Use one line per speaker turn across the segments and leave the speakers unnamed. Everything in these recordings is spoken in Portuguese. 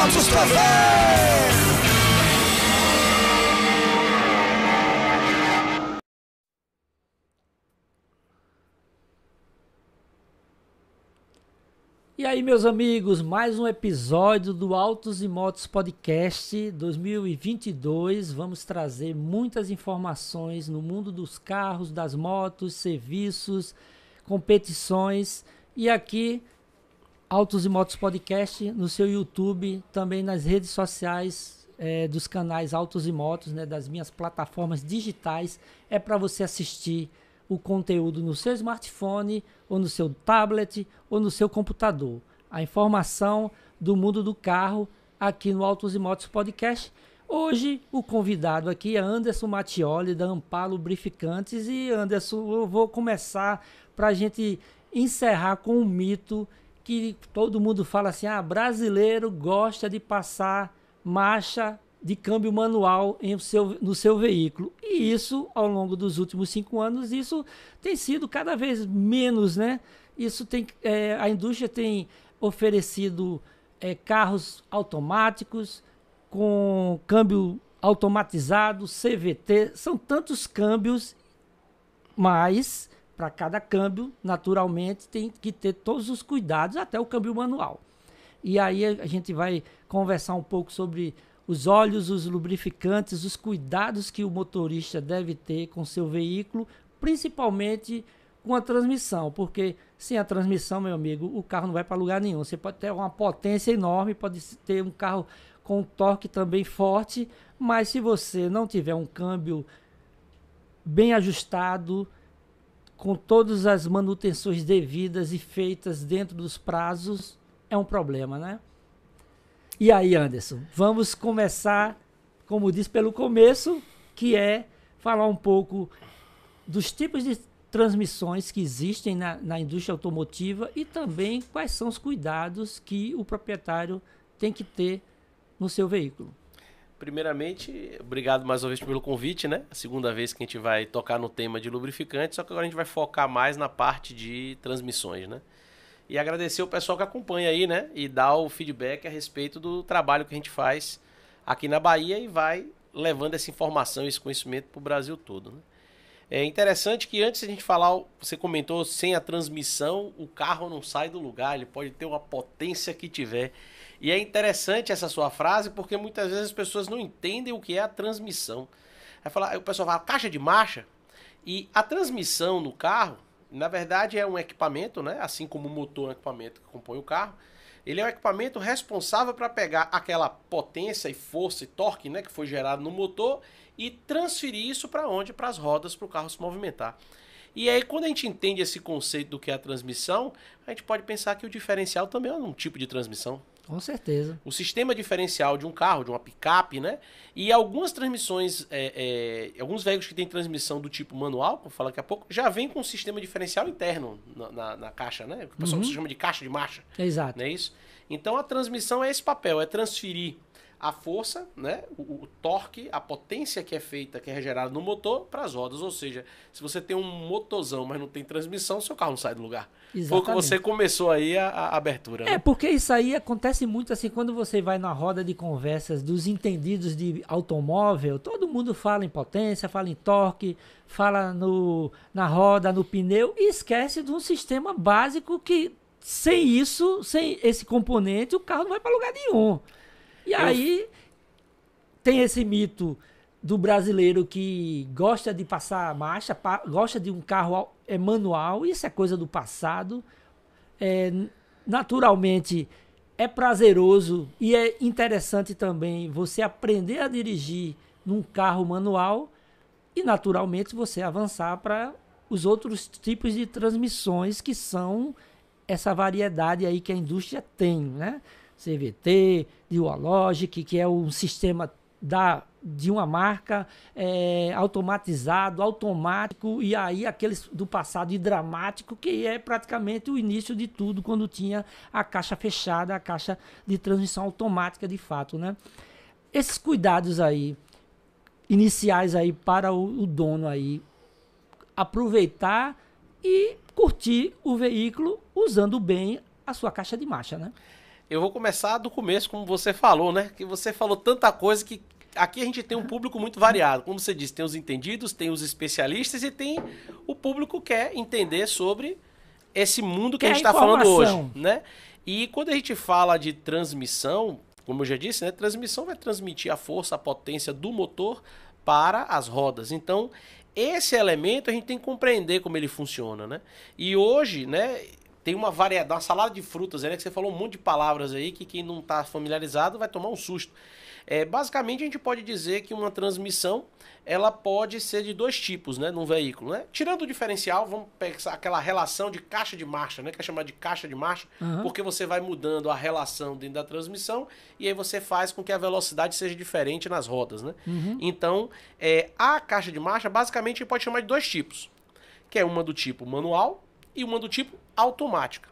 motos pra ver.
E aí, meus amigos, mais um episódio do Autos e Motos Podcast 2022. Vamos trazer muitas informações no mundo dos carros, das motos, serviços, competições. E aqui, Autos e Motos Podcast no seu YouTube, também nas redes sociais dos canais Autos e Motos, né, das minhas plataformas digitais. É para você assistir o conteúdo no seu smartphone, ou no seu tablet, ou no seu computador. A informação do mundo do carro aqui no Autos e Motos Podcast. Hoje o convidado aqui é Anderson Mattioli, da Ampar Lubrificantes. E Anderson, eu vou começar para a gente encerrar com um mito que todo mundo fala assim, brasileiro gosta de passar marcha de câmbio manual no seu veículo. E isso, ao longo dos últimos 5 anos, isso tem sido cada vez menos, né? A indústria tem oferecido carros automáticos, com câmbio automatizado, CVT, são tantos câmbios, mas para cada câmbio, naturalmente, tem que ter todos os cuidados, até o câmbio manual. E aí a gente vai conversar um pouco sobre os óleos, os lubrificantes, os cuidados que o motorista deve ter com seu veículo, principalmente com a transmissão, porque sem a transmissão, meu amigo, o carro não vai para lugar nenhum. Você pode ter uma potência enorme, pode ter um carro com torque também forte, mas se você não tiver um câmbio bem ajustado, com todas as manutenções devidas e feitas dentro dos prazos, é um problema, né? E aí, Anderson, vamos começar, como disse, pelo começo, que é falar um pouco dos tipos de transmissões que existem na indústria automotiva e também quais são os cuidados que o proprietário tem que ter no seu veículo.
Primeiramente, obrigado mais uma vez pelo convite, né? A segunda vez que a gente vai tocar no tema de lubrificante, só que agora a gente vai focar mais na parte de transmissões, né? E agradecer o pessoal que acompanha aí, né? E dá o feedback a respeito do trabalho que a gente faz aqui na Bahia e vai levando essa informação, esse conhecimento para o Brasil todo, né? É interessante que antes de a gente falar, você comentou, sem a transmissão o carro não sai do lugar, ele pode ter uma potência que tiver. E é interessante essa sua frase porque muitas vezes as pessoas não entendem o que é a transmissão. Aí o pessoal fala caixa de marcha, e a transmissão no carro, na verdade é um equipamento, né? Assim como o motor é um equipamento que compõe o carro, ele é um equipamento responsável para pegar aquela potência e força e torque, né, que foi gerado no motor e transferir isso para onde? Para as rodas, para o carro se movimentar. E aí quando a gente entende esse conceito do que é a transmissão, a gente pode pensar que o diferencial também é um tipo de transmissão.
Com certeza.
O sistema diferencial de um carro, de uma picape, né? E algumas transmissões, alguns veículos que têm transmissão do tipo manual, como eu falo daqui a pouco, já vem com um sistema diferencial interno na caixa, né? O pessoal chama de caixa de marcha.
Exato.
Não é isso? Então a transmissão é esse papel, é transferir a força, né, o torque, a potência que é feita, que é gerada no motor, para as rodas. Ou seja, se você tem um motorzão, mas não tem transmissão, seu carro não sai do lugar.
Exatamente.
Foi o que você começou aí a abertura. Né?
Porque isso aí acontece muito assim, quando você vai na roda de conversas dos entendidos de automóvel, todo mundo fala em potência, fala em torque, fala na roda, no pneu, e esquece de um sistema básico que, sem isso, sem esse componente, o carro não vai para lugar nenhum. E aí tem esse mito do brasileiro que gosta de passar marcha, gosta de um carro manual, isso é coisa do passado. Naturalmente é prazeroso e é interessante também você aprender a dirigir num carro manual e naturalmente você avançar para os outros tipos de transmissões que são essa variedade aí que a indústria tem, né? CVT, Dualogic, que é um sistema de uma marca automatizado, automático, e aí aqueles do passado hidramático, que é praticamente o início de tudo, quando tinha a caixa fechada, a caixa de transmissão automática de fato, né? Esses cuidados aí, iniciais aí para o dono aí, aproveitar e curtir o veículo usando bem a sua caixa de marcha, né?
Eu vou começar do começo, como você falou, né? Que você falou tanta coisa que aqui a gente tem um público muito variado. Como você disse, tem os entendidos, tem os especialistas e tem o público que quer entender sobre esse mundo que a gente está falando hoje, né? E quando a gente fala de transmissão, como eu já disse, né? Transmissão vai transmitir a força, a potência do motor para as rodas. Então, esse elemento a gente tem que compreender como ele funciona, né? E hoje, né? Tem uma variedade, uma salada de frutas, né? Que você falou um monte de palavras aí que quem não está familiarizado vai tomar um susto. Basicamente, a gente pode dizer que uma transmissão ela pode ser de dois tipos, né, num veículo, né? Tirando o diferencial, vamos pensar aquela relação de caixa de marcha, né, que é chamada de caixa de marcha, porque você vai mudando a relação dentro da transmissão e aí você faz com que a velocidade seja diferente nas rodas, né? Então, a caixa de marcha, basicamente, a gente pode chamar de dois tipos, que é uma do tipo manual e uma do tipo automática.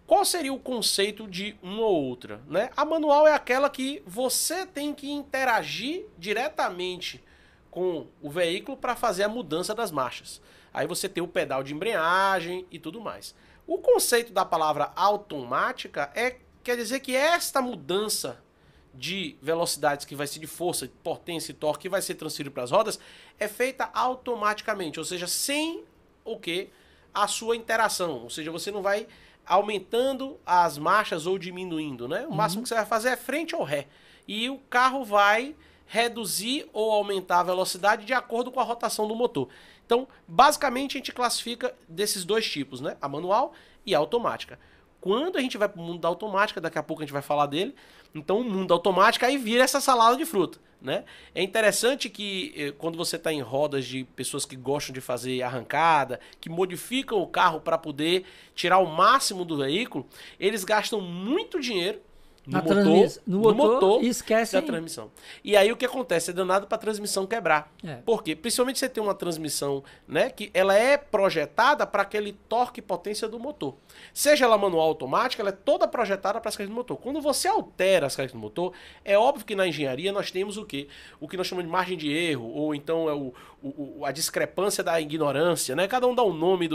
Qual seria o conceito de uma ou outra, né? A manual é aquela que você tem que interagir diretamente com o veículo para fazer a mudança das marchas. Aí você tem o pedal de embreagem e tudo mais. O conceito da palavra automática quer dizer que esta mudança de velocidades que vai ser de força, de potência e torque que vai ser transferido para as rodas é feita automaticamente, ou seja, sem o que? A sua interação, ou seja, você não vai aumentando as marchas ou diminuindo, né? O máximo que você vai fazer é frente ou ré. E o carro vai reduzir ou aumentar a velocidade de acordo com a rotação do motor. Então, basicamente, a gente classifica desses dois tipos, né? A manual e a automática. Quando a gente vai para o mundo da automática, daqui a pouco a gente vai falar dele, então o mundo da automática aí vira essa salada de fruta, né? É interessante que quando você está em rodas de pessoas que gostam de fazer arrancada, que modificam o carro para poder tirar o máximo do veículo, eles gastam muito dinheiro no motor
e esquecem
da transmissão. E aí o que acontece? É danado para a transmissão quebrar. Por quê? Principalmente você tem uma transmissão, né, que ela é projetada para aquele torque e potência do motor. Seja ela manual ou automática, ela é toda projetada para as características do motor. Quando você altera as características do motor, é óbvio que na engenharia nós temos o quê? O que nós chamamos de margem de erro, ou então a discrepância da ignorância, né? Cada um dá um nome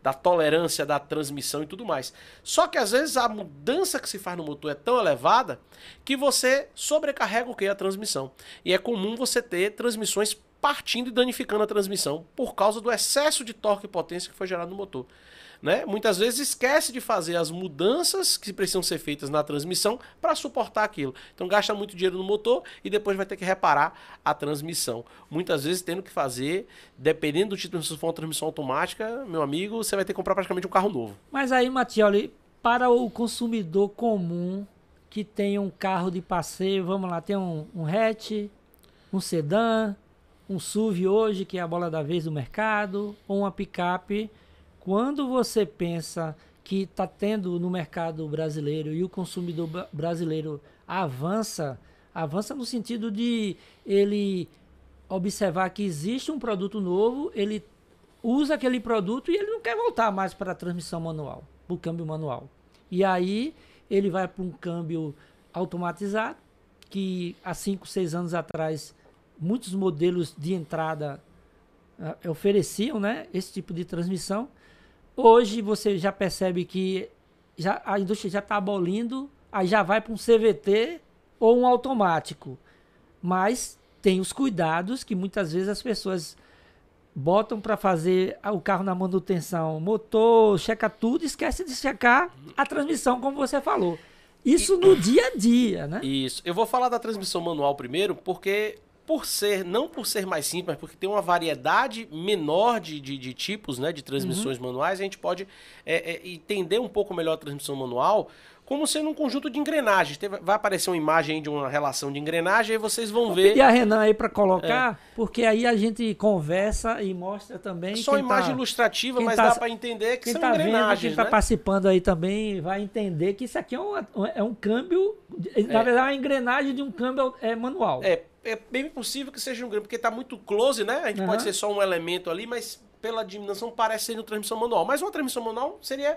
da tolerância da transmissão e tudo mais. Só que às vezes a mudança que se faz no motor é tão elevada que você sobrecarrega o que? A transmissão. E é comum você ter transmissões partindo e danificando a transmissão por causa do excesso de torque e potência que foi gerado no motor. Né? Muitas vezes esquece de fazer as mudanças que precisam ser feitas na transmissão para suportar aquilo. Então gasta muito dinheiro no motor e depois vai ter que reparar a transmissão. Muitas vezes tendo que fazer, dependendo do tipo, se for uma transmissão automática, meu amigo, você vai ter que comprar praticamente um carro novo.
Mas aí, Mattioli, para o consumidor comum que tem um carro de passeio, vamos lá, tem um hatch, um sedã, um SUV hoje, que é a bola da vez do mercado, ou uma picape. Quando você pensa que está tendo no mercado brasileiro e o consumidor brasileiro avança no sentido de ele observar que existe um produto novo, ele usa aquele produto e ele não quer voltar mais para a transmissão manual, para o câmbio manual. E aí ele vai para um câmbio automatizado, que há 5, 6 anos atrás muitos modelos de entrada ofereciam, né, esse tipo de transmissão. Hoje você já percebe que a indústria já está abolindo, aí já vai para um CVT ou um automático. Mas tem os cuidados que muitas vezes as pessoas botam para fazer o carro na manutenção, motor, checa tudo, esquece de checar a transmissão, como você falou. Isso no dia a dia, né?
Isso. Eu vou falar da transmissão manual primeiro, porque não por ser mais simples, mas porque tem uma variedade menor de tipos, né, de transmissões manuais, a gente pode entender um pouco melhor a transmissão manual como sendo um conjunto de engrenagens. Vai aparecer uma imagem aí de uma relação de engrenagem e vocês vão ver.
Pedir a Renan aí para colocar, porque aí a gente conversa e mostra também.
Só imagem ilustrativa, mas dá para entender que são engrenagens.
Quem está participando aí também vai entender que isso aqui é um câmbio, na verdade é uma engrenagem de um câmbio manual.
É bem possível que seja um câmbio, porque está muito close, né? A gente pode ser só um elemento ali, mas pela dimensão parece ser uma transmissão manual. Mas uma transmissão manual seria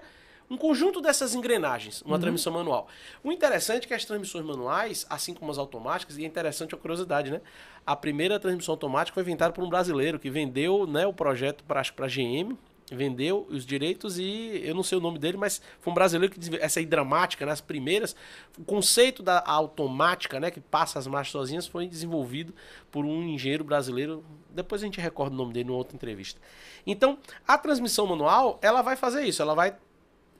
um conjunto dessas engrenagens, uma transmissão manual. O interessante é que as transmissões manuais, assim como as automáticas, e é interessante a curiosidade, né? A primeira transmissão automática foi inventada por um brasileiro que vendeu, né, o projeto para a GM, vendeu os direitos e eu não sei o nome dele, mas foi um brasileiro que desenvolveu essa hidráulica, né, as primeiras. O conceito da automática, né, que passa as marchas sozinhas, foi desenvolvido por um engenheiro brasileiro. Depois a gente recorda o nome dele em outra entrevista. Então, a transmissão manual, ela vai fazer isso,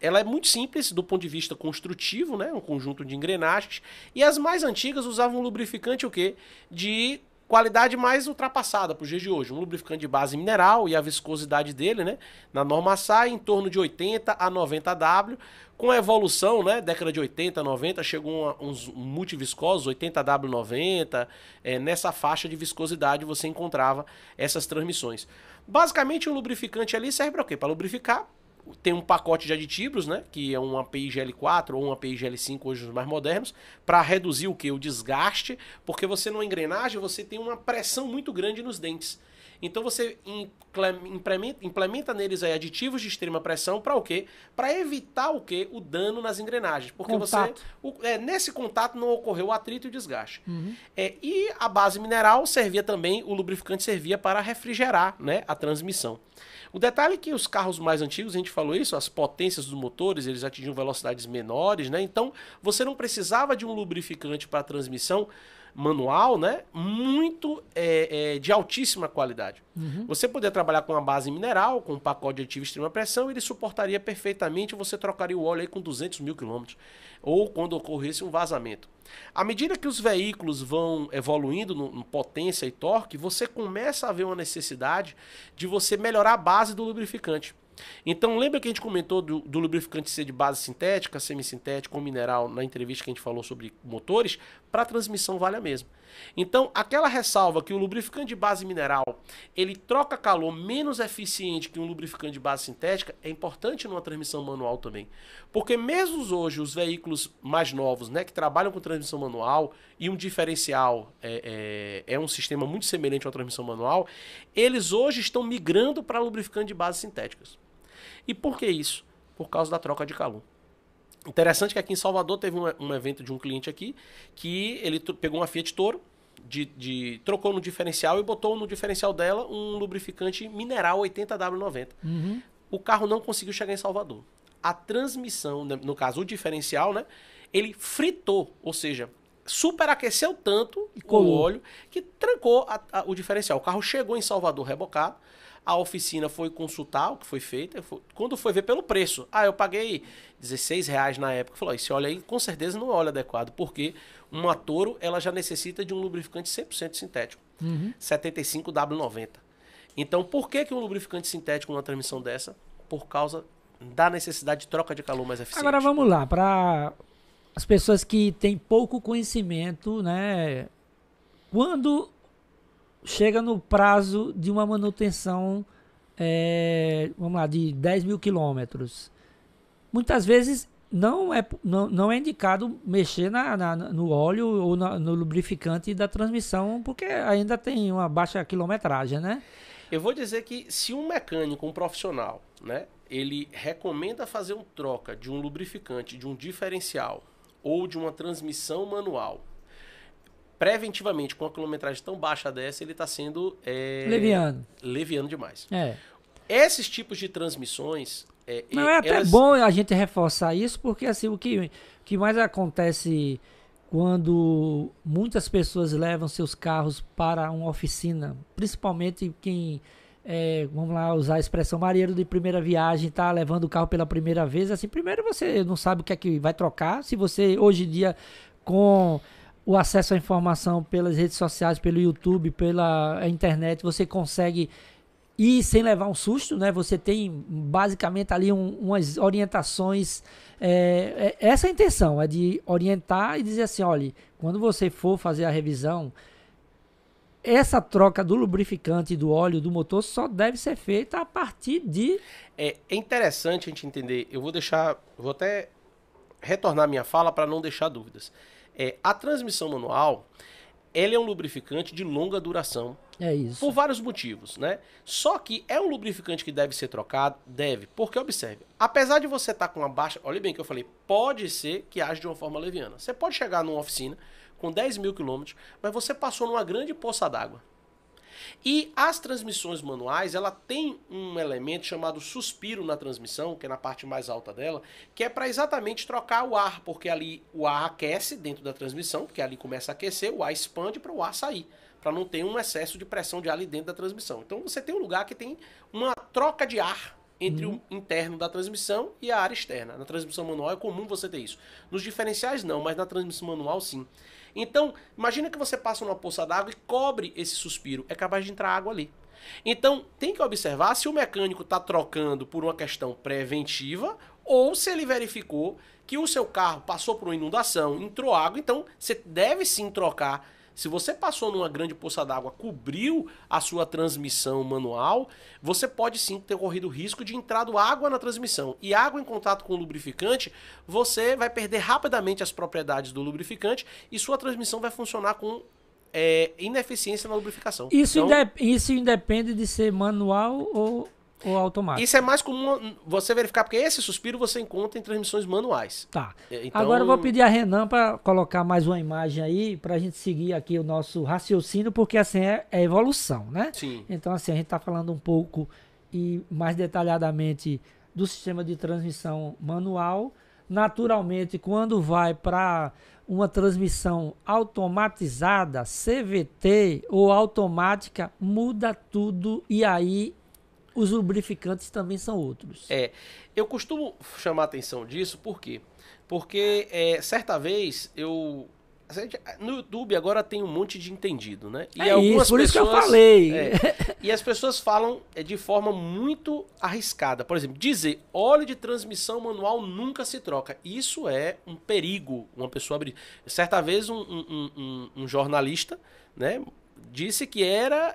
ela é muito simples do ponto de vista construtivo, né? Um conjunto de engrenagens. E as mais antigas usavam um lubrificante o quê? De qualidade mais ultrapassada para os dias de hoje. Um lubrificante de base mineral e a viscosidade dele, né? Na norma SAE, em torno de 80 a 90 W. Com a evolução, né? Década de 80, 90, chegou uns multiviscosos, 80 W90. Nessa faixa de viscosidade você encontrava essas transmissões. Basicamente, o lubrificante ali serve para o quê? Para lubrificar. Tem um pacote de aditivos, né, que é um API GL4 ou um API GL5, hoje os mais modernos, para reduzir o que? O desgaste, porque você numa engrenagem você tem uma pressão muito grande nos dentes. Então você implementa neles aí aditivos de extrema pressão para o quê? Para evitar o quê? O dano nas engrenagens. Porque nesse contato não ocorreu o atrito e o desgaste. E a base mineral servia também, o lubrificante servia para refrigerar, né, a transmissão. O detalhe é que os carros mais antigos, a gente falou isso, as potências dos motores, eles atingiam velocidades menores, né? Então, você não precisava de um lubrificante para transmissão manual, né? Muito de altíssima qualidade. Você poderia trabalhar com uma base mineral, com um pacote de aditivo de extrema pressão, ele suportaria perfeitamente, você trocaria o óleo aí com 200 mil quilômetros, ou quando ocorresse um vazamento. À medida que os veículos vão evoluindo em potência e torque, você começa a ver uma necessidade de você melhorar a base do lubrificante. Então, lembra que a gente comentou do lubrificante ser de base sintética, semissintética ou mineral na entrevista que a gente falou sobre motores? Para transmissão vale a mesma. Então, aquela ressalva que o lubrificante de base mineral ele troca calor menos eficiente que um lubrificante de base sintética é importante numa transmissão manual também. Porque mesmo hoje os veículos mais novos, né, que trabalham com transmissão manual e um diferencial é um sistema muito semelhante a uma transmissão manual, eles hoje estão migrando para lubrificante de base sintéticas. E por que isso? Por causa da troca de calor. Interessante que aqui em Salvador teve um evento de um cliente aqui que ele pegou uma Fiat Toro, trocou no diferencial e botou no diferencial dela um lubrificante mineral 80W90. O carro não conseguiu chegar em Salvador. A transmissão, no caso o diferencial, né, ele fritou, ou seja, superaqueceu tanto o óleo que trancou o diferencial. O carro chegou em Salvador rebocado. A oficina foi consultar o que foi feito. Quando foi ver pelo preço, eu paguei R$16 na época. Falou, esse óleo aí com certeza não é óleo adequado, porque uma Toro ela já necessita de um lubrificante 100% sintético, 75W90. Então, por que um lubrificante sintético numa transmissão dessa? Por causa da necessidade de troca de calor mais eficiente.
Agora vamos lá, para as pessoas que têm pouco conhecimento, né? Quando chega no prazo de uma manutenção, vamos lá, de 10 mil quilômetros. Muitas vezes não é indicado mexer no óleo ou no lubrificante da transmissão, porque ainda tem uma baixa quilometragem, né?
Eu vou dizer que se um mecânico, um profissional, né, ele recomenda fazer uma troca de um lubrificante, de um diferencial ou de uma transmissão manual, preventivamente, com uma quilometragem tão baixa dessa, ele está sendo leviano demais. Esses tipos de transmissões...
Não, é até bom a gente reforçar isso, porque assim, o que mais acontece quando muitas pessoas levam seus carros para uma oficina, principalmente quem, vamos lá usar a expressão, marinheiro de primeira viagem, está levando o carro pela primeira vez, assim, primeiro você não sabe o que é que vai trocar, se você hoje em dia com o acesso à informação pelas redes sociais, pelo YouTube, pela internet, você consegue ir sem levar um susto, né? Você tem basicamente ali umas orientações. Essa é a intenção, é de orientar e dizer assim, olha, quando você for fazer a revisão, essa troca do lubrificante e do óleo do motor só deve ser feita a partir de...
É interessante a gente entender, eu vou até retornar minha fala para não deixar dúvidas. A transmissão manual, ela é um lubrificante de longa duração.
É isso.
Por vários motivos, né? Só que é um lubrificante que deve ser trocado? Deve. Porque, observe, apesar de você estar com uma baixa... Olha bem que eu falei, pode ser que age de uma forma leviana. Você pode chegar numa oficina com 10 mil quilômetros, mas você passou numa grande poça d'água. E as transmissões manuais, ela tem um elemento chamado suspiro na transmissão, que é na parte mais alta dela, que é para exatamente trocar o ar, porque ali o ar aquece dentro da transmissão, porque ali começa a aquecer, o ar expande para o ar sair, para não ter um excesso de pressão de ar ali dentro da transmissão. Então você tem um lugar que tem uma troca de ar entre o interno da transmissão e a área externa. Na transmissão manual é comum você ter isso. Nos diferenciais não, mas na transmissão manual sim. Então, imagina que você passa numa poça d'água e cobre esse suspiro. É capaz de entrar água ali. Então, tem que observar se o mecânico está trocando por uma questão preventiva ou se ele verificou que o seu carro passou por uma inundação, entrou água, então você deve sim trocar. Se você passou numa grande poça d'água, cobriu a sua transmissão manual, você pode sim ter corrido o risco de entrado água na transmissão. E água em contato com o lubrificante, você vai perder rapidamente as propriedades do lubrificante e sua transmissão vai funcionar com ineficiência na lubrificação.
Isso, então, isso independe de ser manual ou automático?
Isso é mais comum você verificar, porque esse suspiro você encontra em transmissões manuais.
Tá.
Então,
agora eu vou pedir a Renan para colocar mais uma imagem aí, para a gente seguir aqui o nosso raciocínio, porque assim é evolução, né?
Sim.
Então assim, a gente está falando um pouco e mais detalhadamente do sistema de transmissão manual. Naturalmente, quando vai para uma transmissão automatizada, CVT ou automática, muda tudo e aí os lubrificantes também são outros.
Eu costumo chamar a atenção disso, por quê? Porque certa vez no YouTube agora tem um monte de entendido, né? E algumas
por
pessoas,
isso que eu falei.
E as pessoas falam de forma muito arriscada. Por exemplo, dizer óleo de transmissão manual nunca se troca. Isso é um perigo, uma pessoa abrir. Certa vez um jornalista, né, disse que era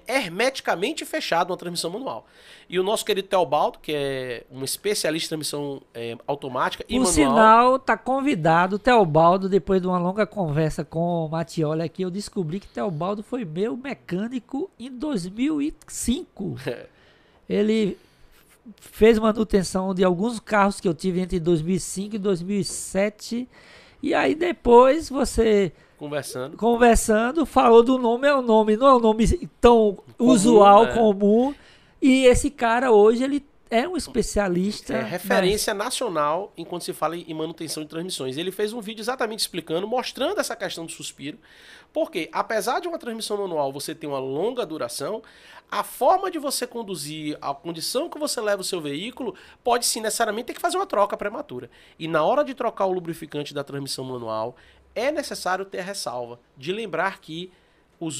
hermeticamente fechado uma transmissão manual. E o nosso querido Teobaldo, que é um especialista em transmissão automática e manual... Por
sinal, está convidado, Teobaldo, depois de uma longa conversa com o Mattioli aqui, eu descobri que Teobaldo foi meu mecânico em 2005. Ele fez manutenção de alguns carros que eu tive entre 2005 e 2007. E aí depois você... Conversando, falou do nome, é um nome, não é um nome tão comum, usual, comum. E esse cara hoje, ele é um especialista.
É referência nacional enquanto se fala em manutenção de transmissões. Ele fez um vídeo exatamente explicando, mostrando essa questão do suspiro. Porque, apesar de uma transmissão manual você ter uma longa duração, a forma de você conduzir, a condição que você leva o seu veículo, pode sim necessariamente ter que fazer uma troca prematura. E na hora de trocar o lubrificante da transmissão manual, é necessário ter a ressalva de lembrar que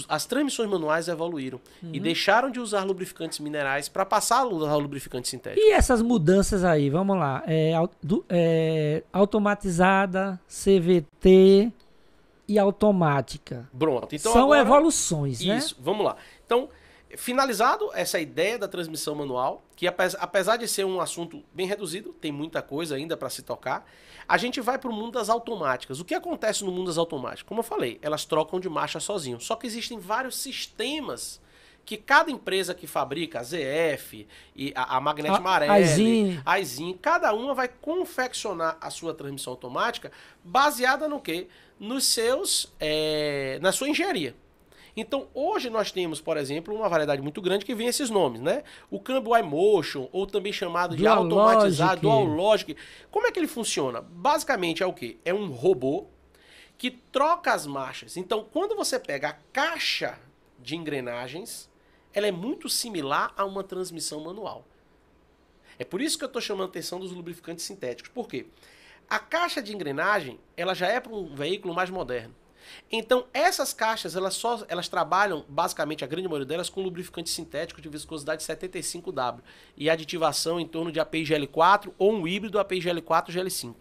as transmissões manuais evoluíram e deixaram de usar lubrificantes minerais para passar a usar lubrificantes sintéticos.
E essas mudanças aí, vamos lá, automatizada, CVT e automática.
Pronto. Então,
são
agora,
evoluções, né?
Isso, vamos lá. Então, finalizado essa ideia da transmissão manual, que apesar de ser um assunto bem reduzido, tem muita coisa ainda para se tocar, a gente vai para o mundo das automáticas. O que acontece no mundo das automáticas? Como eu falei, elas trocam de marcha sozinho. Só que existem vários sistemas que cada empresa que fabrica, a ZF, e a Magnete Marelli, a Aisin, cada uma vai confeccionar a sua transmissão automática baseada no quê? Na sua engenharia. Então, hoje nós temos, por exemplo, uma variedade muito grande que vem esses nomes, né? O câmbio iMotion, ou também chamado de automatizado, Dual Logic. Como é que ele funciona? Basicamente é o quê? É um robô que troca as marchas. Então, quando você pega a caixa de engrenagens, ela é muito similar a uma transmissão manual. É por isso que eu estou chamando a atenção dos lubrificantes sintéticos. Por quê? A caixa de engrenagem, ela já é para um veículo mais moderno. Então, essas caixas, elas trabalham, basicamente, a grande maioria delas, com lubrificante sintético de viscosidade 75W e aditivação em torno de API GL4 ou um híbrido API GL4 GL5.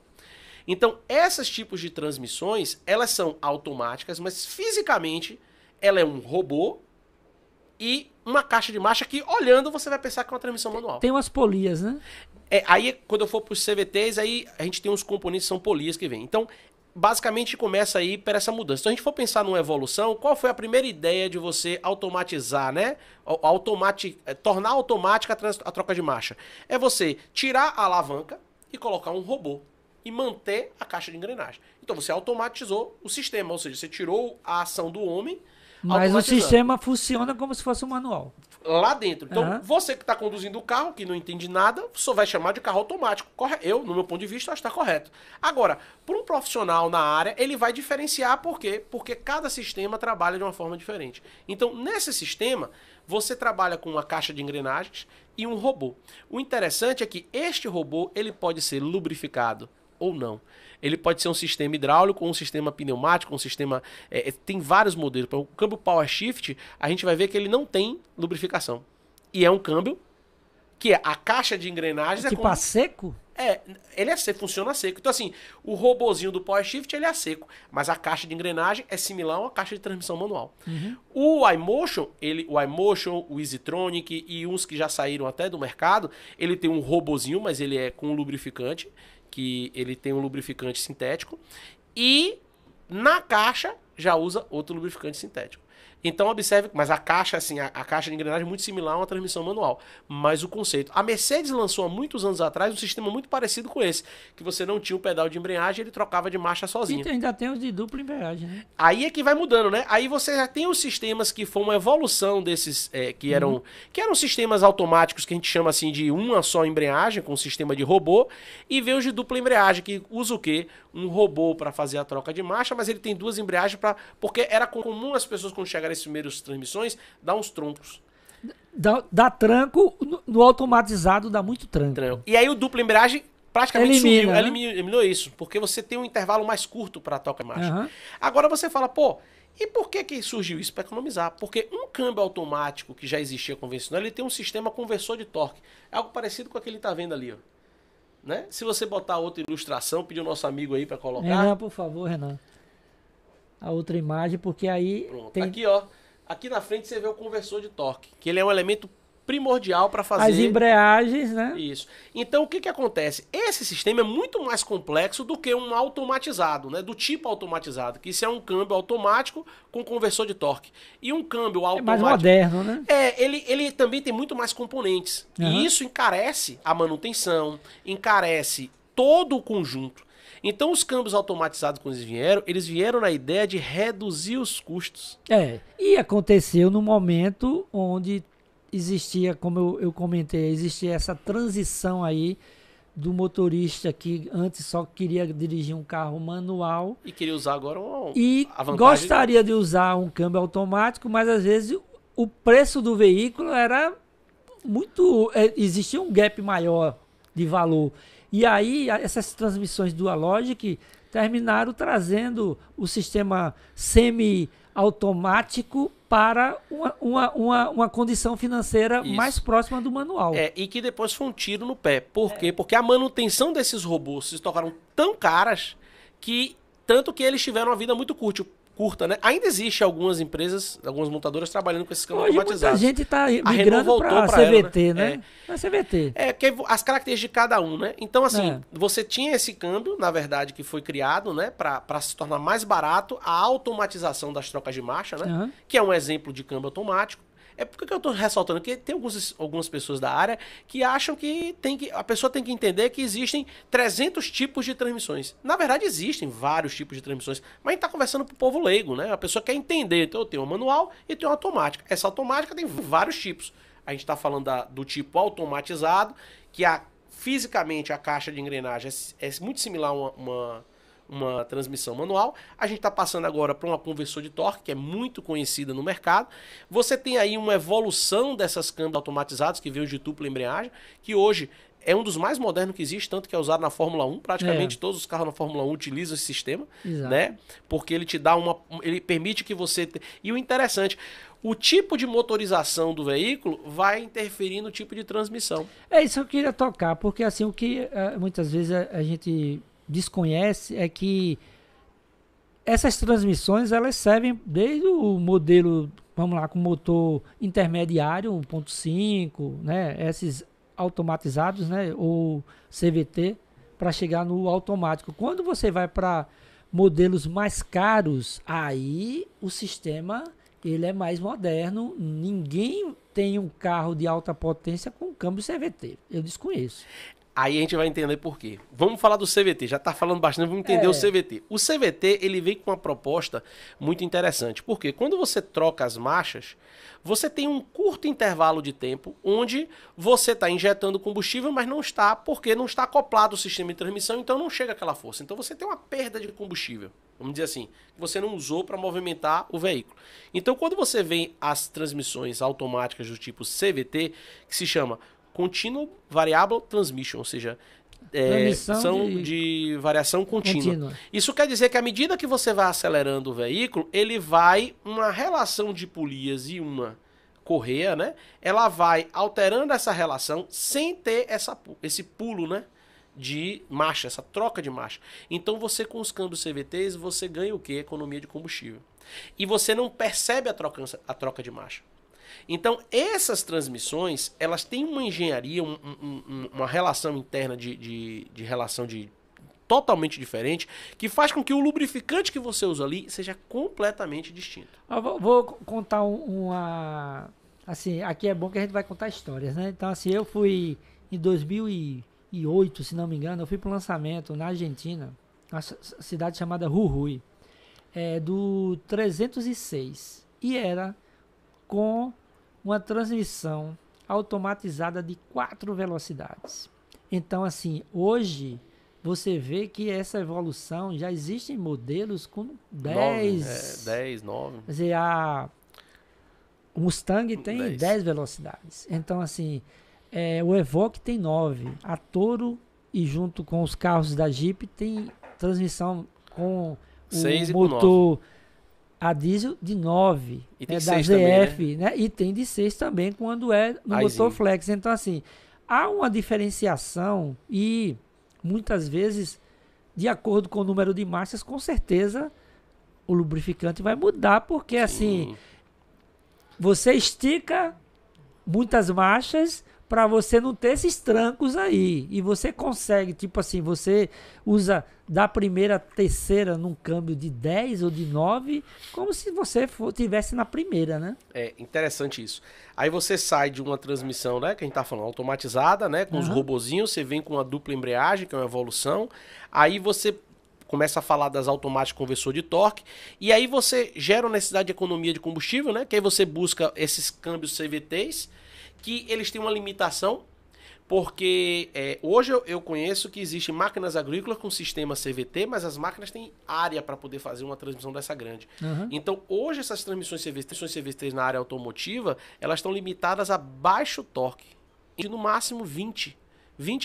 Então, esses tipos de transmissões, elas são automáticas, mas fisicamente ela é um robô e uma caixa de marcha que, olhando, você vai pensar que é uma transmissão manual.
Tem umas polias, né?
Aí, quando eu for para os CVTs, aí a gente tem uns componentes que são polias que vêm. Então, basicamente começa aí por essa mudança. Então, a gente for pensar numa evolução, qual foi a primeira ideia de você automatizar, né? Tornar automática a troca de marcha? É você tirar a alavanca e colocar um robô e manter a caixa de engrenagem. Então, você automatizou o sistema, ou seja, você tirou a ação do homem
Mas o sistema funciona como se fosse um manual.
Lá dentro. Então, você que está conduzindo o carro, que não entende nada, só vai chamar de carro automático. Eu, no meu ponto de vista, acho que está correto. Agora, para um profissional na área, ele vai diferenciar por quê? Porque cada sistema trabalha de uma forma diferente. Então, nesse sistema, você trabalha com uma caixa de engrenagens e um robô. O interessante é que este robô ele pode ser lubrificado ou não. Ele pode ser um sistema hidráulico, um sistema pneumático, um sistema... tem vários modelos. O câmbio Power Shift, a gente vai ver que ele não tem lubrificação. E é um câmbio que a caixa de engrenagens...
Tipo a seco?
Ele é seco, funciona a seco. Então assim, o robozinho do Power Shift ele é a seco, mas a caixa de engrenagem é similar a uma caixa de transmissão manual. O iMotion, o EasyTronic e uns que já saíram até do mercado, ele tem um robozinho, mas ele é com lubrificante, que ele tem um lubrificante sintético, e na caixa já usa outro lubrificante sintético. Então observe, mas a caixa assim, a caixa de engrenagem é muito similar a uma transmissão manual, mas o conceito. A Mercedes lançou há muitos anos atrás um sistema muito parecido com esse, que você não tinha o pedal de embreagem, ele trocava de marcha sozinho.
E ainda tem os de dupla embreagem, né?
Aí é que vai mudando, né? Aí você já tem os sistemas que foram uma evolução desses, que eram sistemas automáticos que a gente chama assim de uma só embreagem, com um sistema de robô, e vem os de dupla embreagem, que usa o quê? Um robô para fazer a troca de marcha, mas ele tem duas embreagens porque era comum as pessoas quando chegaram as primeiras transmissões dar uns troncos.
Dá tranco, no automatizado dá muito tranco.
E aí o dupla embreagem praticamente eliminou isso, porque você tem um intervalo mais curto para a troca de marcha. Agora você fala, e por que surgiu isso? Para economizar. Porque um câmbio automático que já existia convencional, ele tem um sistema conversor de torque. É algo parecido com aquele que está vendo ali, ó. Né? Se você botar outra ilustração, pedir o nosso amigo aí para colocar.
Renan, por favor, Renan. A outra imagem, porque aí
tem... Aqui, ó. Aqui na frente você vê o conversor de torque, que ele é um elemento primordial para fazer...
As embreagens, né?
Isso. Então, o que acontece? Esse sistema é muito mais complexo do que um automatizado, né? Do tipo automatizado, que isso é um câmbio automático com conversor de torque. E um câmbio automático...
É mais moderno, né?
Ele também tem muito mais componentes. E isso encarece a manutenção, encarece todo o conjunto. Então, os câmbios automatizados, quando eles vieram na ideia de reduzir os custos.
E aconteceu no momento onde existia, como eu comentei, existia essa transição aí do motorista que antes só queria dirigir um carro manual.
E queria usar agora
a vantagem... gostaria de usar um câmbio automático, mas às vezes o preço do veículo era muito... existia um gap maior de valor. E aí essas transmissões Dualogic terminaram trazendo o sistema semi-automático para uma condição financeira mais próxima do manual.
E que depois foi um tiro no pé. Por quê? Porque a manutenção desses robôs se tornaram tão caras que tanto que eles tiveram uma vida muito curta, né? Ainda existe algumas empresas, algumas montadoras trabalhando com esses câmbios automatizados.
Muita gente está migrando para a CVT, né?
A CVT. Porque as características de cada um, né? Então, assim, você tinha esse câmbio, na verdade, que foi criado, né? Para se tornar mais barato a automatização das trocas de marcha, né? Que é um exemplo de câmbio automático. Por que eu estou ressaltando? Porque tem algumas pessoas da área que acham que a pessoa tem que entender que existem 300 tipos de transmissões. Na verdade, existem vários tipos de transmissões, mas a gente está conversando para o povo leigo, né? A pessoa quer entender. Então, eu tenho uma manual e tenho uma automática. Essa automática tem vários tipos. A gente está falando do tipo automatizado, que fisicamente a caixa de engrenagem é muito similar a uma transmissão manual. A gente está passando agora para uma conversor de torque, que é muito conhecida no mercado. Você tem aí uma evolução dessas câmbios automatizados, que veio de dupla embreagem, que hoje é um dos mais modernos que existe, tanto que é usado na Fórmula 1. Praticamente todos os carros na Fórmula 1 utilizam esse sistema, né? Porque ele te dá ele permite que você... E o interessante, o tipo de motorização do veículo vai interferir no tipo de transmissão.
É isso que eu queria tocar, porque assim, o que muitas vezes a gente desconhece é que essas transmissões elas servem desde o modelo, vamos lá, com motor intermediário 1.5, né, esses automatizados, né, ou CVT, para chegar no automático. Quando você vai para modelos mais caros, aí o sistema ele é mais moderno. Ninguém tem um carro de alta potência com câmbio CVT. Eu desconheço.
Aí a gente vai entender por quê. Vamos falar do CVT. Já está falando bastante, vamos entender o CVT. O CVT, ele vem com uma proposta muito interessante. Porque quando você troca as marchas, você tem um curto intervalo de tempo onde você está injetando combustível, mas não está, porque não está acoplado o sistema de transmissão, então não chega aquela força. Então você tem uma perda de combustível, vamos dizer assim, que você não usou para movimentar o veículo. Então quando você vem as transmissões automáticas do tipo CVT, que se chama Continual Variable Transmission, ou seja, são de variação contínua. Isso quer dizer que à medida que você vai acelerando o veículo, ele vai, uma relação de polias e uma correia, né? Ela vai alterando essa relação sem ter esse pulo, né? De marcha, essa troca de marcha. Então você com os câmbios CVTs, você ganha o quê? Economia de combustível. E você não percebe a troca de marcha. Então, essas transmissões, elas têm uma engenharia, uma relação interna de relação totalmente diferente, que faz com que o lubrificante que você usa ali seja completamente distinto.
Eu vou contar uma... Assim, aqui é bom que a gente vai contar histórias, né? Então, assim, eu fui em 2008, se não me engano, eu fui para o lançamento na Argentina, uma cidade chamada Jujuy, do 306, e era com uma transmissão automatizada de 4 velocidades. Então, assim, hoje você vê que essa evolução já existem modelos com 10,
9.
Quer dizer, o Mustang tem 10 velocidades. Então, assim, o Evoque tem 9. A Toro, e junto com os carros da Jeep, tem transmissão com o motor a diesel de 9,
e tem
da
6
ZF,
também,
né? E tem de 6 também quando é no motor flex. Então, assim, há uma diferenciação e muitas vezes, de acordo com o número de marchas, com certeza o lubrificante vai mudar, porque assim, você estica muitas marchas para você não ter esses trancos aí. E você consegue, tipo assim, você usa da primeira à terceira num câmbio de 10 ou de 9, como se você tivesse na primeira, né?
É interessante isso. Aí você sai de uma transmissão, né, que a gente tá falando, automatizada, né, com os robozinhos, você vem com uma dupla embreagem, que é uma evolução. Aí você começa a falar das automáticas conversor de torque, e aí você gera uma necessidade de economia de combustível, né, que aí você busca esses câmbios CVTs, que eles têm uma limitação, porque hoje eu conheço que existem máquinas agrícolas com sistema CVT, mas as máquinas têm área para poder fazer uma transmissão dessa grande. Então, hoje essas transmissões CVTs na área automotiva, elas estão limitadas a baixo torque, de no máximo 20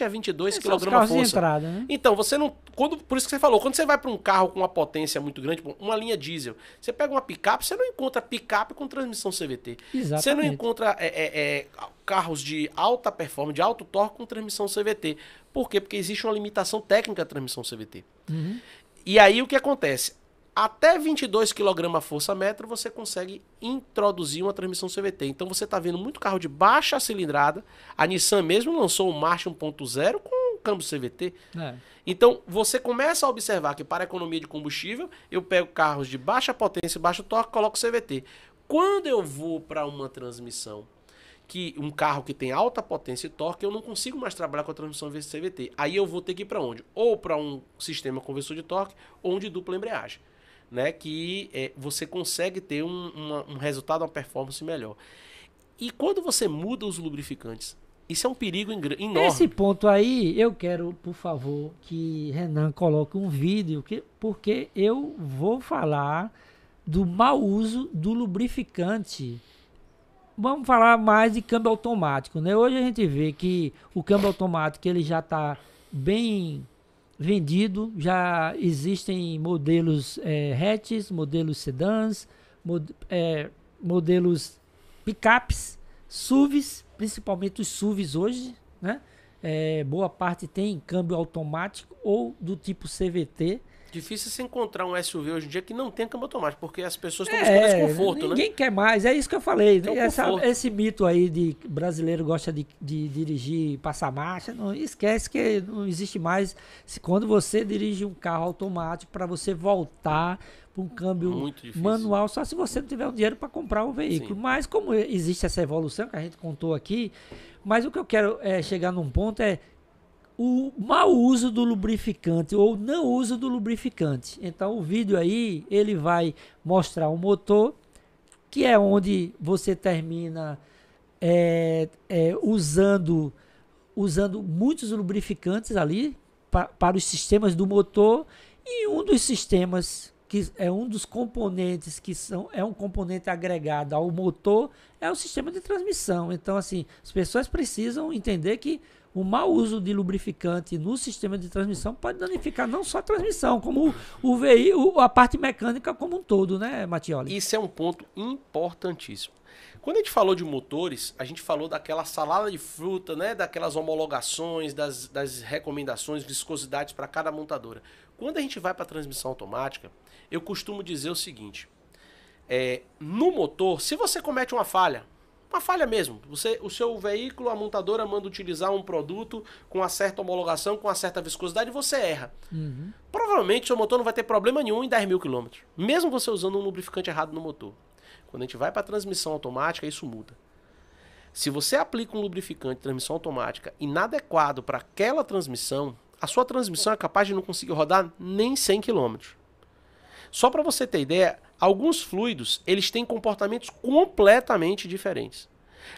a 22 kgf.
Né?
Então, você não... por isso que você falou, quando você vai para um carro com uma potência muito grande, uma linha diesel, você pega uma picape, você não encontra picape com transmissão CVT.
Exatamente.
Você não encontra carros de alta performance, de alto torque com transmissão CVT. Por quê? Porque existe uma limitação técnica da transmissão CVT. E aí o que acontece? Até 22 kgfm você consegue introduzir uma transmissão CVT. Então você está vendo muito carro de baixa cilindrada. A Nissan mesmo lançou o March 1.0 com câmbio CVT. Então você começa a observar que para a economia de combustível, eu pego carros de baixa potência e baixo torque e coloco CVT. Quando eu vou para uma transmissão, um carro que tem alta potência e torque, eu não consigo mais trabalhar com a transmissão CVT. Aí eu vou ter que ir para onde? Ou para um sistema conversor de torque ou um de dupla embreagem. Né, que você consegue ter um resultado, uma performance melhor. E quando você muda os lubrificantes, isso é um perigo enorme.
Esse ponto aí, eu quero, por favor, que Renan coloque um vídeo, porque eu vou falar do mau uso do lubrificante. Vamos falar mais de câmbio automático, né? Hoje a gente vê que o câmbio automático ele já está bem vendido, já existem modelos hatches, modelos sedãs, modelos picapes, SUVs, principalmente os SUVs hoje, né? Boa parte tem câmbio automático ou do tipo CVT.
Difícil você encontrar um SUV hoje em dia que não tem câmbio automático, porque as pessoas estão buscando esse conforto,
ninguém quer mais, é isso que eu falei.
Esse
mito aí de brasileiro gosta de dirigir, passar marcha, não esquece que não existe mais. Quando você dirige um carro automático, para você voltar para um câmbio manual, só se você não tiver o dinheiro para comprar o veículo. Sim. Mas como existe essa evolução que a gente contou aqui, mas o que eu quero chegar num ponto o mau uso do lubrificante ou não uso do lubrificante. Então o vídeo aí, ele vai mostrar o motor, que é onde você termina usando muitos lubrificantes ali para os sistemas do motor, e um dos sistemas que é um dos componentes é um componente agregado ao motor é o sistema de transmissão. Então assim, as pessoas precisam entender que o mau uso de lubrificante no sistema de transmissão pode danificar não só a transmissão, como o veículo, a parte mecânica como um todo, né, Mattioli?
Isso é um ponto importantíssimo. Quando a gente falou de motores, a gente falou daquela salada de fruta, né, daquelas homologações, das recomendações, viscosidades para cada montadora. Quando a gente vai para a transmissão automática, eu costumo dizer o seguinte, no motor, se você comete uma falha mesmo, o seu veículo, a montadora manda utilizar um produto com uma certa homologação, com uma certa viscosidade, e você erra.
Uhum.
Provavelmente o seu motor não vai ter problema nenhum em 10 mil quilômetros, mesmo você usando um lubrificante errado no motor. Quando a gente vai para a transmissão automática, isso muda. Se você aplica um lubrificante de transmissão automática inadequado para aquela transmissão, a sua transmissão é capaz de não conseguir rodar nem 100 km. Só para você ter ideia, alguns fluidos eles têm comportamentos completamente diferentes.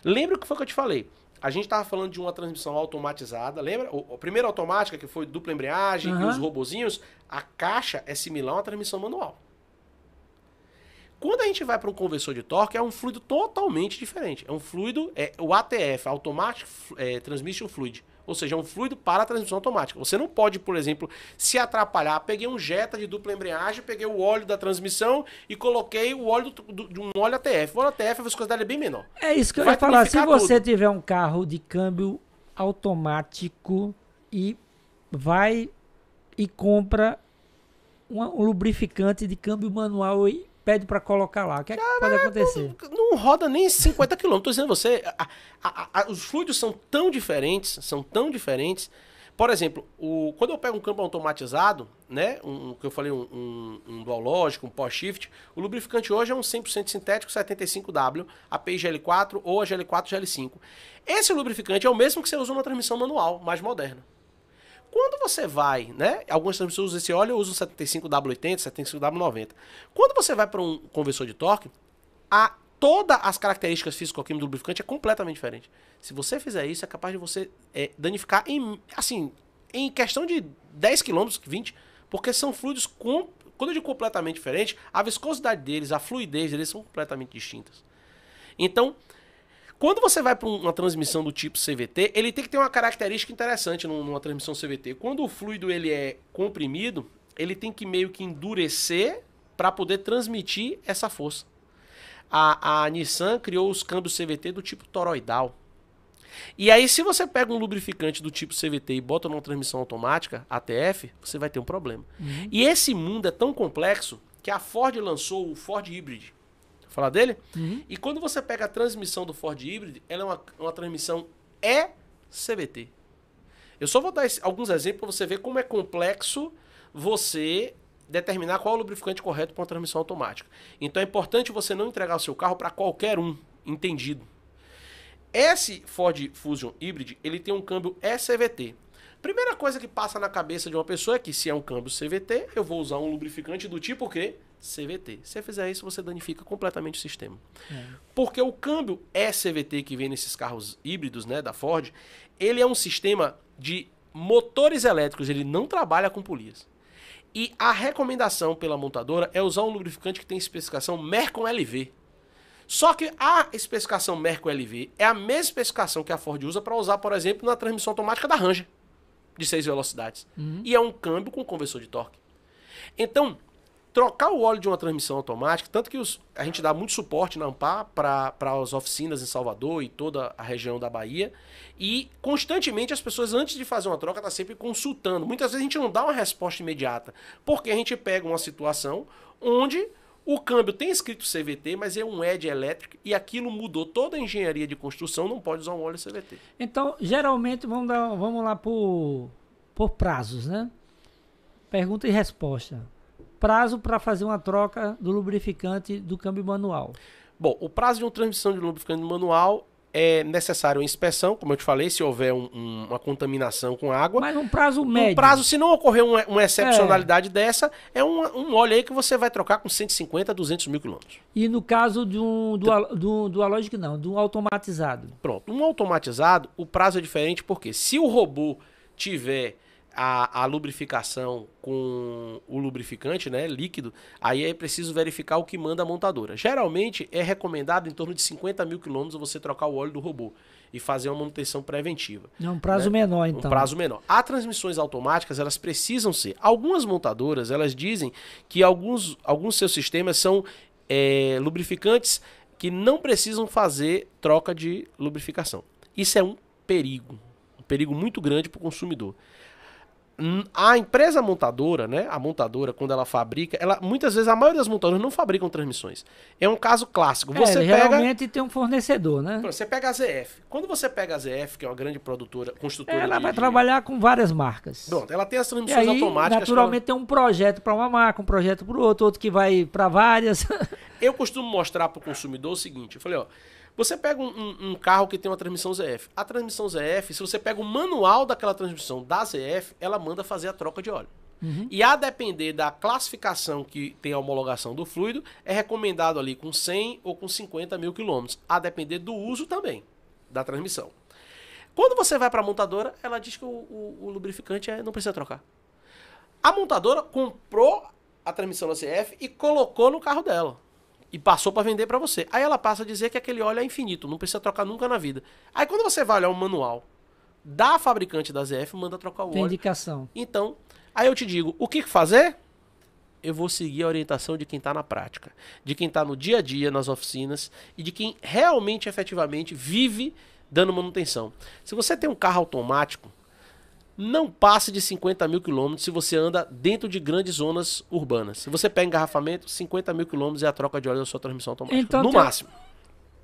Lembra o que foi que eu te falei? A gente estava falando de uma transmissão automatizada, lembra? A primeira automática, que foi dupla embreagem e os robozinhos, a caixa é similar a uma transmissão manual. Quando a gente vai para um conversor de torque, é um fluido totalmente diferente. É um fluido, o ATF, Automatic Transmission Fluid. Ou seja, é um fluido para a transmissão automática. Você não pode, por exemplo, se atrapalhar. Peguei um Jetta de dupla embreagem, peguei o óleo da transmissão e coloquei o óleo de um óleo ATF. O óleo ATF, a viscosidade é bem menor.
É isso que eu ia falar. Se você tiver um carro de câmbio automático e vai e compra um lubrificante de câmbio manual e pede para colocar lá, o que é que pode acontecer?
Não roda nem 50 km. Estou dizendo a você, os fluidos são tão diferentes. Por exemplo, quando eu pego um câmbio automatizado, né, que eu falei, um dual lógico, um power shift, o lubrificante hoje é um 100% sintético 75W, API GL4 ou a GL4 GL5. Esse lubrificante é o mesmo que você usa numa transmissão manual, mais moderna. Quando você vai, né? Algumas transmissões usam esse óleo, eu uso 75W80, 75W90. Quando você vai para um conversor de torque, todas as características físico-químicas do lubrificante é completamente diferente. Se você fizer isso, é capaz de você danificar em questão de 10 km, 20, porque são fluidos, quando eu digo completamente diferente, a viscosidade deles, a fluidez deles são completamente distintas. Então, quando você vai para uma transmissão do tipo CVT, ele tem que ter uma característica interessante numa transmissão CVT. Quando o fluido ele é comprimido, ele tem que meio que endurecer para poder transmitir essa força. A Nissan criou os câmbios CVT do tipo toroidal. E aí, se você pega um lubrificante do tipo CVT e bota numa transmissão automática, ATF, você vai ter um problema. Uhum. E esse mundo é tão complexo que a Ford lançou o Ford Hybrid. Falar dele? Uhum. E quando você pega a transmissão do Ford Hybrid, ela é uma transmissão CVT. Eu só vou dar alguns exemplos para você ver como é complexo você determinar qual é o lubrificante correto para uma transmissão automática. Então é importante você não entregar o seu carro para qualquer um entendido. Esse Ford Fusion Hybrid, ele tem um câmbio CVT. Primeira coisa que passa na cabeça de uma pessoa é que se é um câmbio CVT, eu vou usar um lubrificante do tipo o quê? CVT. Se você fizer isso, você danifica completamente o sistema. Porque o câmbio CVT que vem nesses carros híbridos, né, da Ford, ele é um sistema de motores elétricos, ele não trabalha com polias. E a recomendação pela montadora é usar um lubrificante que tem especificação Mercon LV. Só que a especificação Mercon LV é a mesma especificação que a Ford usa para usar, por exemplo, na transmissão automática da Ranger, de 6 velocidades. E é um câmbio com conversor de torque. Então, trocar o óleo de uma transmissão automática, tanto que a gente dá muito suporte na Ampar para as oficinas em Salvador e toda a região da Bahia, e constantemente as pessoas, antes de fazer uma troca, estão sempre consultando. Muitas vezes a gente não dá uma resposta imediata, porque a gente pega uma situação onde o câmbio tem escrito CVT, mas é um ED elétrico, e aquilo mudou toda a engenharia de construção, não pode usar um óleo CVT.
Então, geralmente, vamos lá por prazos, né? Pergunta e resposta. Prazo para fazer uma troca do lubrificante do câmbio manual.
Bom, o prazo de uma transmissão de lubrificante manual é necessário uma inspeção, como eu te falei, se houver uma contaminação com água.
Mas num prazo médio.
Um prazo, se não ocorrer uma excepcionalidade dessa, é um óleo aí que você vai trocar com 150 a 200 mil quilômetros.
E no caso do Alogic não, do automatizado?
Pronto. Um automatizado, o prazo é diferente porque se o robô tiver a lubrificação com o lubrificante, né, líquido, aí é preciso verificar o que manda a montadora. Geralmente é recomendado em torno de 50 mil quilômetros você trocar o óleo do robô e fazer uma manutenção preventiva.
É um prazo menor, então.
Um prazo menor. As transmissões automáticas, elas precisam ser. Algumas montadoras, elas dizem que alguns seus sistemas são lubrificantes que não precisam fazer troca de lubrificação. Isso é um perigo muito grande para o consumidor. A empresa montadora, né? A montadora, quando ela fabrica, muitas vezes a maioria das montadoras não fabricam transmissões. É um caso clássico.
Geralmente tem um fornecedor, né?
Você pega a ZF. Quando você pega a ZF, que é uma grande construtora,
ela vai trabalhar com várias marcas.
Pronto, ela tem as transmissões
e aí,
automáticas.
Naturalmente tem um projeto para uma marca, um projeto para o outro que vai para várias.
Eu costumo mostrar para o consumidor o seguinte: eu falei, ó. Você pega um carro que tem uma transmissão ZF. A transmissão ZF, se você pega o manual daquela transmissão da ZF, ela manda fazer a troca de óleo. Uhum. E a depender da classificação que tem a homologação do fluido, é recomendado ali com 100 ou com 50 mil quilômetros. A depender do uso também da transmissão. Quando você vai para a montadora, ela diz que o lubrificante não precisa trocar. A montadora comprou a transmissão da ZF e colocou no carro dela. E passou para vender para você. Aí ela passa a dizer que aquele óleo é infinito, não precisa trocar nunca na vida. Aí quando você vai olhar o manual da fabricante da ZF, manda trocar o óleo.
Tem indicação.
Então, aí eu te digo, o que fazer? Eu vou seguir a orientação de quem está na prática, de quem está no dia a dia, nas oficinas, e de quem realmente, efetivamente, vive dando manutenção. Se você tem um carro automático, não passe de 50 mil quilômetros se você anda dentro de grandes zonas urbanas. Se você pega engarrafamento, 50 mil quilômetros é a troca de óleo da sua transmissão automática.
Então,
no máximo.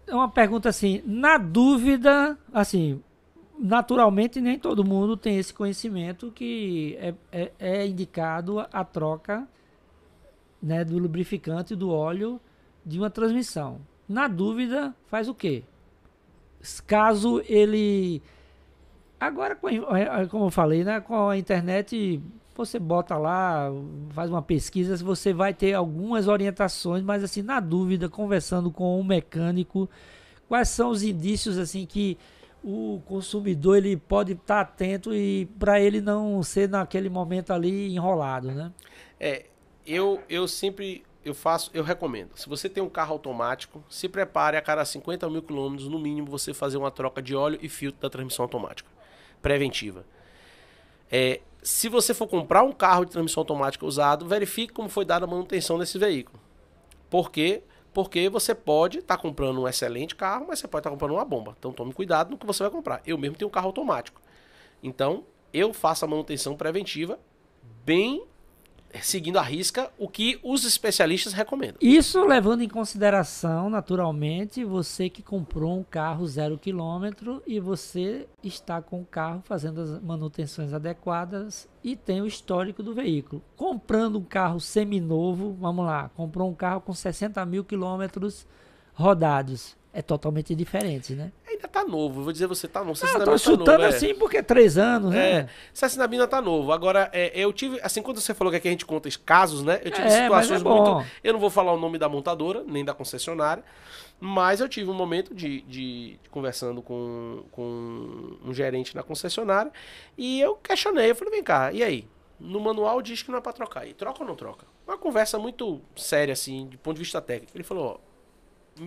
É uma pergunta assim, na dúvida, naturalmente nem todo mundo tem esse conhecimento que é indicado a troca, né, do lubrificante e do óleo de uma transmissão. Na dúvida, faz o quê? Caso ele... Agora, como eu falei, né, com a internet, você bota lá, faz uma pesquisa, você vai ter algumas orientações, mas assim, na dúvida, conversando com um mecânico, quais são os indícios assim que o consumidor ele pode estar atento e para ele não ser naquele momento ali enrolado, né?
Eu recomendo. Se você tem um carro automático, se prepare a cada 50 mil quilômetros, no mínimo, você fazer uma troca de óleo e filtro da transmissão automática preventiva. Se você for comprar um carro de transmissão automática usado, verifique como foi dada a manutenção desse veículo. Por quê? Porque você pode estar comprando um excelente carro, mas você pode estar comprando uma bomba. Então tome cuidado no que você vai comprar. Eu mesmo tenho um carro automático. Então eu faço a manutenção preventiva bem seguindo à risca o que os especialistas recomendam.
Isso levando em consideração, naturalmente, você que comprou um carro 0 km e você está com o carro fazendo as manutenções adequadas e tem o histórico do veículo. Comprando um carro seminovo, vamos lá, comprou um carro com 60 mil quilômetros rodados. É totalmente diferente, né?
Ainda tá novo, vou dizer você tá novo.
Eu tô chutando assim porque é 3 anos, né?
Cessna ainda tá novo. Agora, eu tive, assim, quando você falou que aqui a gente conta casos, né? Eu tive situações muito... Eu não vou falar o nome da montadora, nem da concessionária, mas eu tive um momento de conversando com um gerente na concessionária e eu questionei, eu falei, vem cá, e aí? No manual diz que não é pra trocar. E troca ou não troca? Uma conversa muito séria, assim, de ponto de vista técnico. Ele falou, ó,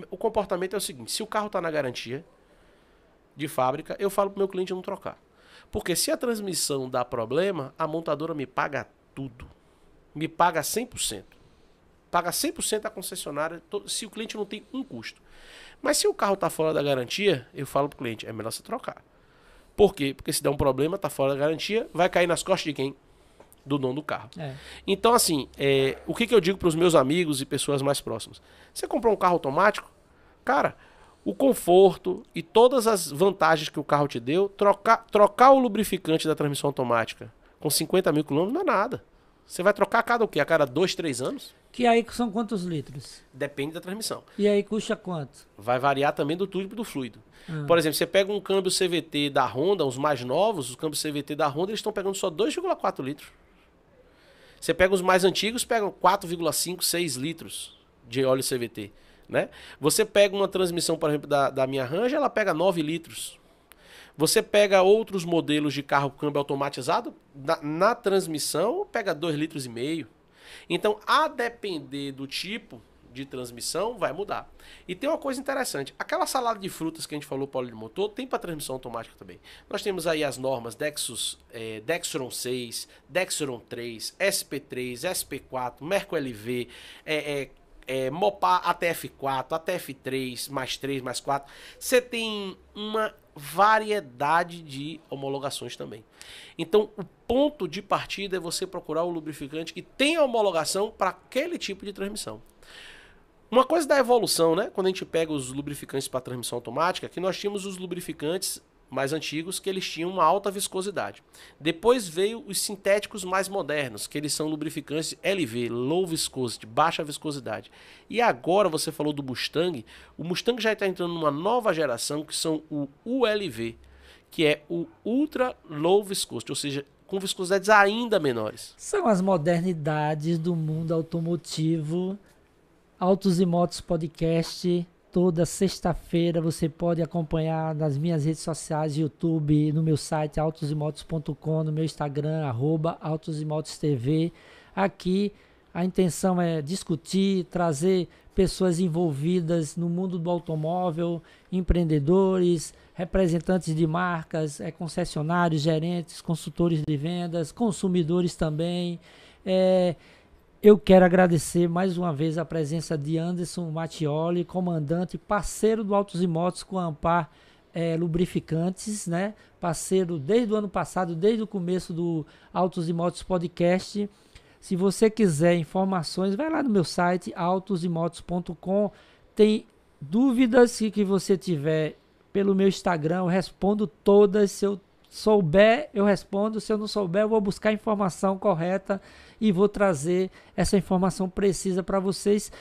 o comportamento é o seguinte, se o carro está na garantia de fábrica, eu falo para o meu cliente não trocar. Porque se a transmissão dá problema, a montadora me paga tudo. Me paga 100%. Paga 100% a concessionária se o cliente não tem um custo. Mas se o carro está fora da garantia, eu falo para o cliente, é melhor você trocar. Por quê? Porque se der um problema, está fora da garantia, vai cair nas costas de quem? Do dono do carro. Então, assim, o que eu digo para os meus amigos e pessoas mais próximas? Você comprou um carro automático? Cara, o conforto e todas as vantagens que o carro te deu, trocar o lubrificante da transmissão automática com 50 mil quilômetros não é nada. Você vai trocar a cada o quê? A cada 2, 3 anos?
Que aí são quantos litros?
Depende da transmissão.
E aí custa quanto?
Vai variar também do tubo e do fluido. Por exemplo, você pega um câmbio CVT da Honda, os mais novos, os câmbios CVT da Honda, eles estão pegando só 2,4 litros. Você pega os mais antigos, pegam 4,5, 6 litros de óleo CVT. Né? Você pega uma transmissão, por exemplo, da minha Ranger, ela pega 9 litros. Você pega outros modelos de carro câmbio automatizado, na transmissão pega 2,5 litros. Então, a depender do tipo de transmissão, vai mudar. E tem uma coisa interessante, aquela salada de frutas que a gente falou para óleo de motor, tem para transmissão automática também. Nós temos aí as normas Dexron 6, Dexron 3, SP3, SP4, Merco LV, Mopar ATF4, ATF3, mais 3, mais 4. Você tem uma variedade de homologações também. Então, o ponto de partida é você procurar o lubrificante que tenha homologação para aquele tipo de transmissão. Uma coisa da evolução, né? Quando a gente pega os lubrificantes para transmissão automática, que nós tínhamos os lubrificantes mais antigos que eles tinham uma alta viscosidade. Depois veio os sintéticos mais modernos, que eles são lubrificantes LV, Low Viscosity, baixa viscosidade. E agora você falou do Mustang, o Mustang já está entrando numa nova geração que são o ULV, que é o Ultra Low Viscosity, ou seja, com viscosidades ainda menores.
São as modernidades do mundo automotivo. Autos e Motos Podcast, toda sexta-feira você pode acompanhar nas minhas redes sociais, YouTube, no meu site autosimotos.com, no meu Instagram, @autosimotos.tv. Aqui a intenção é discutir, trazer pessoas envolvidas no mundo do automóvel, empreendedores, representantes de marcas, concessionários, gerentes, consultores de vendas, consumidores também. Eu quero agradecer mais uma vez a presença de Anderson Mattioli, comandante, parceiro do Autos e Motos com a Ampar Lubrificantes, né? Parceiro desde o ano passado, desde o começo do Autos e Motos Podcast. Se você quiser informações, vai lá no meu site autosimotos.com. Tem dúvidas que você tiver pelo meu Instagram, eu respondo todas. Se eu souber, eu respondo. Se eu não souber, eu vou buscar a informação correta e vou trazer essa informação precisa para vocês,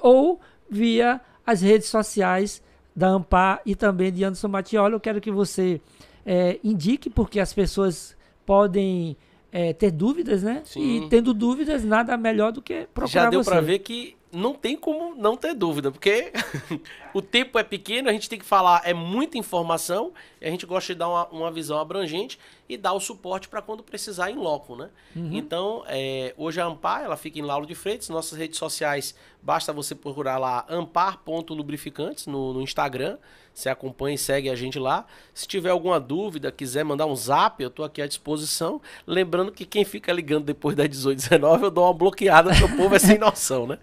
ou via as redes sociais da Ampar e também de Anderson Mattioli. Eu quero que você indique, porque as pessoas podem ter dúvidas, né?
Sim.
E tendo dúvidas, nada melhor do que procurar
Já deu
você.
para ver que não tem como não ter dúvida, porque o tempo é pequeno, a gente tem que falar, é muita informação, e a gente gosta de dar uma visão abrangente e dar o suporte para quando precisar em loco, né? Então, hoje a Ampar, ela fica em Lauro de Freitas, nossas redes sociais, basta você procurar lá ampar.lubrificantes no Instagram, você acompanha e segue a gente lá. Se tiver alguma dúvida, quiser mandar um zap, eu estou aqui à disposição. Lembrando que quem fica ligando depois das 18h19, eu dou uma bloqueada, porque o povo é sem noção, né?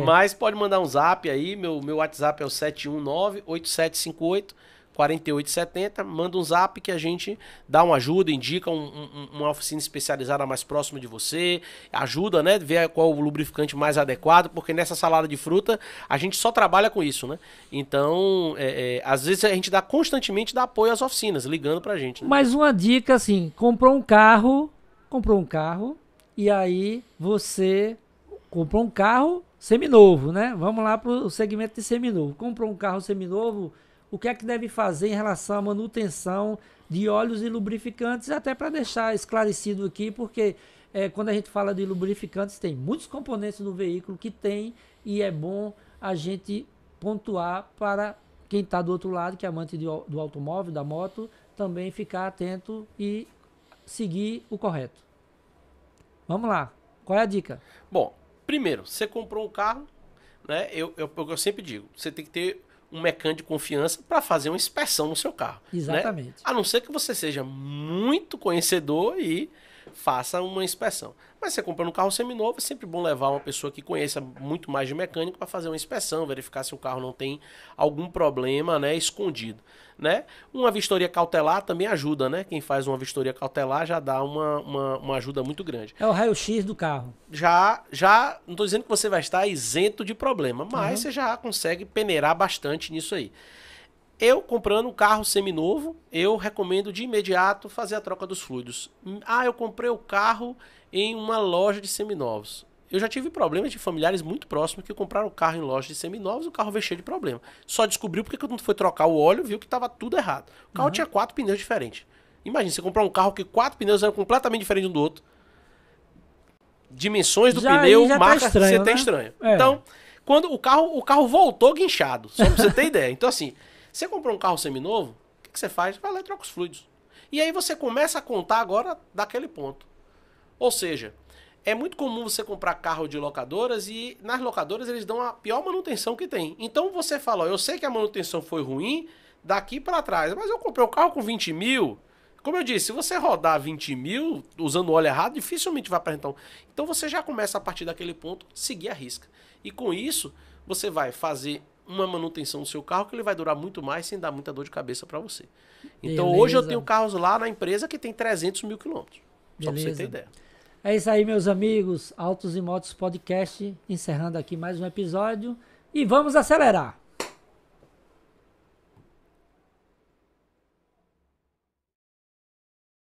Mas pode mandar um zap aí, meu WhatsApp é o 719-8758-4870. Manda um zap que a gente dá uma ajuda, indica uma oficina especializada mais próxima de você, ajuda, né, ver qual o lubrificante mais adequado, porque nessa salada de fruta a gente só trabalha com isso, né? Então, às vezes a gente constantemente dá apoio às oficinas, ligando pra gente, né?
Mais uma dica, assim, comprou um carro, e aí você comprou um carro seminovo, né? Vamos lá para o segmento de seminovo. Comprou um carro seminovo, o que é que deve fazer em relação à manutenção de óleos e lubrificantes, até para deixar esclarecido aqui, porque quando a gente fala de lubrificantes, tem muitos componentes no veículo que tem, e é bom a gente pontuar para quem está do outro lado, que é amante do automóvel, da moto, também ficar atento e seguir o correto. Vamos lá, qual é a dica?
Bom, primeiro, você comprou um carro, né? Eu sempre digo, você tem que ter um mecânico de confiança para fazer uma inspeção no seu carro.
Exatamente.
Né? A não ser que você seja muito conhecedor e faça uma inspeção. Mas você comprando um carro seminovo, é sempre bom levar uma pessoa que conheça muito mais de mecânico para fazer uma inspeção, verificar se o carro não tem algum problema, né, escondido. Né? Uma vistoria cautelar também ajuda, né? Quem faz uma vistoria cautelar já dá uma ajuda muito grande.
É o raio-x do carro.
Já não estou dizendo que você vai estar isento de problema, mas você já consegue peneirar bastante nisso aí. Eu comprando um carro seminovo, eu recomendo de imediato fazer a troca dos fluidos. Eu comprei o carro em uma loja de seminovos. Eu já tive problemas de familiares muito próximos que compraram o carro em loja de seminovos e o carro veio cheio de problema. Só descobriu porque quando foi trocar o óleo, viu que estava tudo errado. O carro tinha 4 pneus diferentes. Imagina, você comprar um carro que 4 pneus eram completamente diferentes um do outro. Dimensões do pneu, marca,
estranho,
você tem
né?
estranho. Então, quando o carro voltou guinchado, só pra você ter ideia. Então, assim, você comprou um carro seminovo, o que você faz? Vai lá e troca os fluidos. E aí você começa a contar agora daquele ponto. Ou seja, é muito comum você comprar carro de locadoras e nas locadoras eles dão a pior manutenção que tem. Então você fala, eu sei que a manutenção foi ruim daqui para trás, mas eu comprei o carro com 20 mil. Como eu disse, se você rodar 20 mil usando o óleo errado, dificilmente vai apresentar. Então você já começa a partir daquele ponto, seguir a risca. E com isso, você vai fazer uma manutenção do seu carro que ele vai durar muito mais sem dar muita dor de cabeça para você. Então
Beleza.
Hoje eu tenho carros lá na empresa que tem 300 mil quilômetros. Só para você ter ideia.
É isso aí, meus amigos. Autos e Motos Podcast, encerrando aqui mais um episódio. E vamos acelerar!